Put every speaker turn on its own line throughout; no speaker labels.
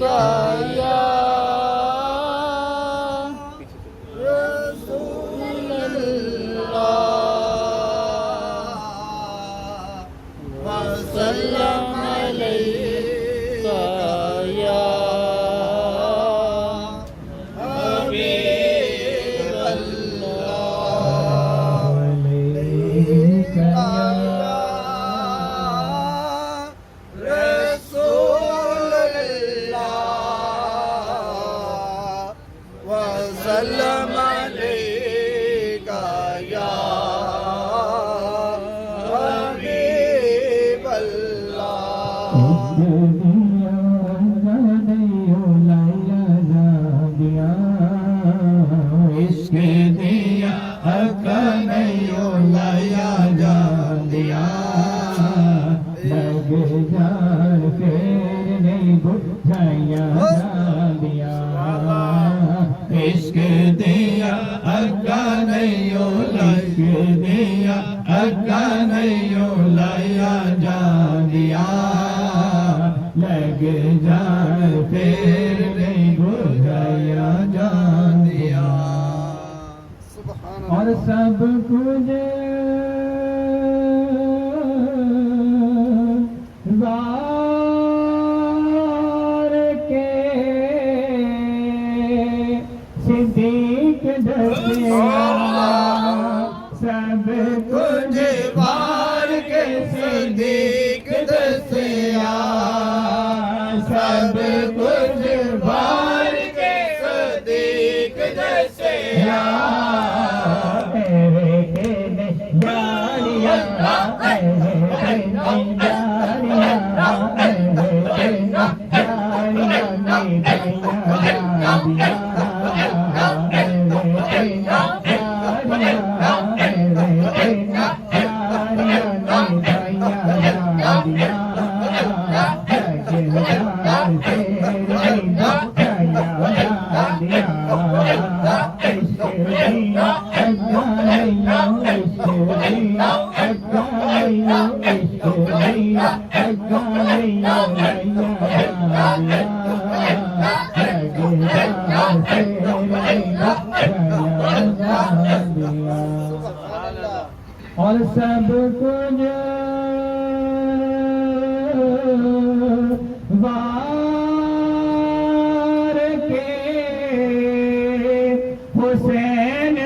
का या रसूल अल्लाह वसल्लम अलैका या हबीब अल्लाह अलैका वसल्लम अलैका या हबीब अल्लाह
इश्क दिया हक़ नहीं लाया जा दिया लग जान फिर नहीं बुझाया जा दिया इश्क दिया हक़ नहीं दिया हक़ नहीं लाया जा दिया लग जान फिर नहीं बुझाया जा दिया और सब कुछ वार के सिद्दीक दसिया सब कुछ वार के सिद्दीक दसिया सब कुछ वार के सिद्दीक दसिया और सब कुछ वार के हुसैन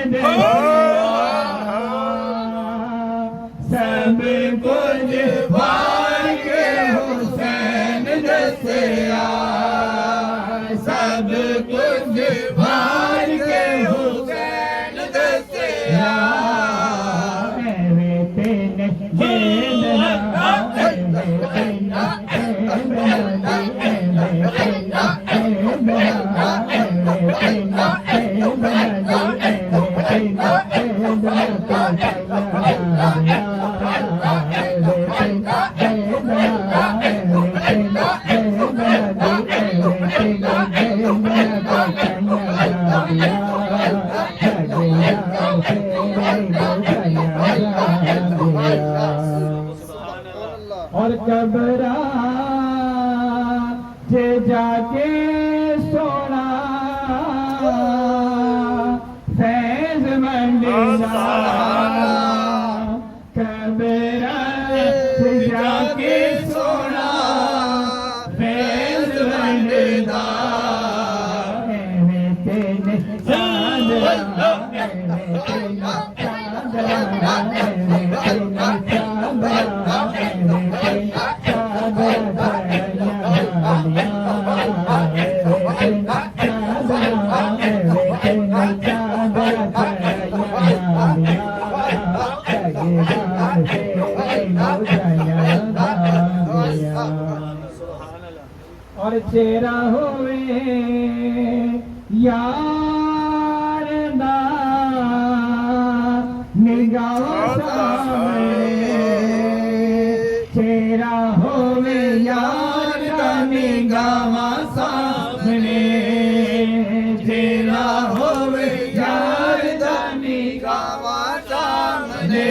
सब कुछ वार के हुसैन दसिया सब कुछ वार के हुसैन दसिया और कबरा से जाके सोना फैज मंदिरा कबरा से जाके सोना फैज मंदिरा और चेहरा होवे यार दा निगाह सामने चेहरा होवे यार दा निगाह सामने चेहरा होवे यार दा निगाह सामने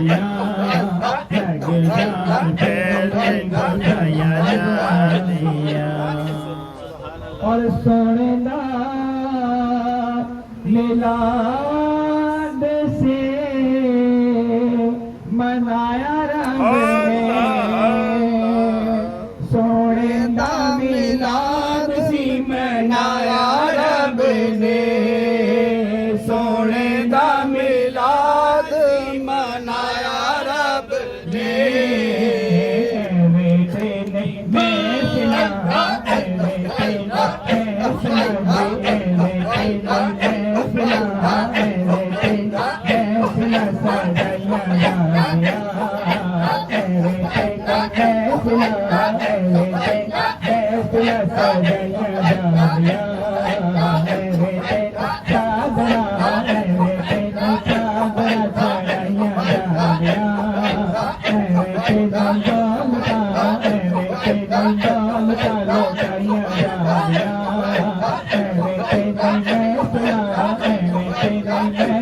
जादिया भगवान तेरे बधाइयां जादिया और सोने दा मिलाद से मनाया रब ने सोने दा मिलाद सी मनाया रब ने सोने दा मिलाद
मनाया रब ने
Thank you.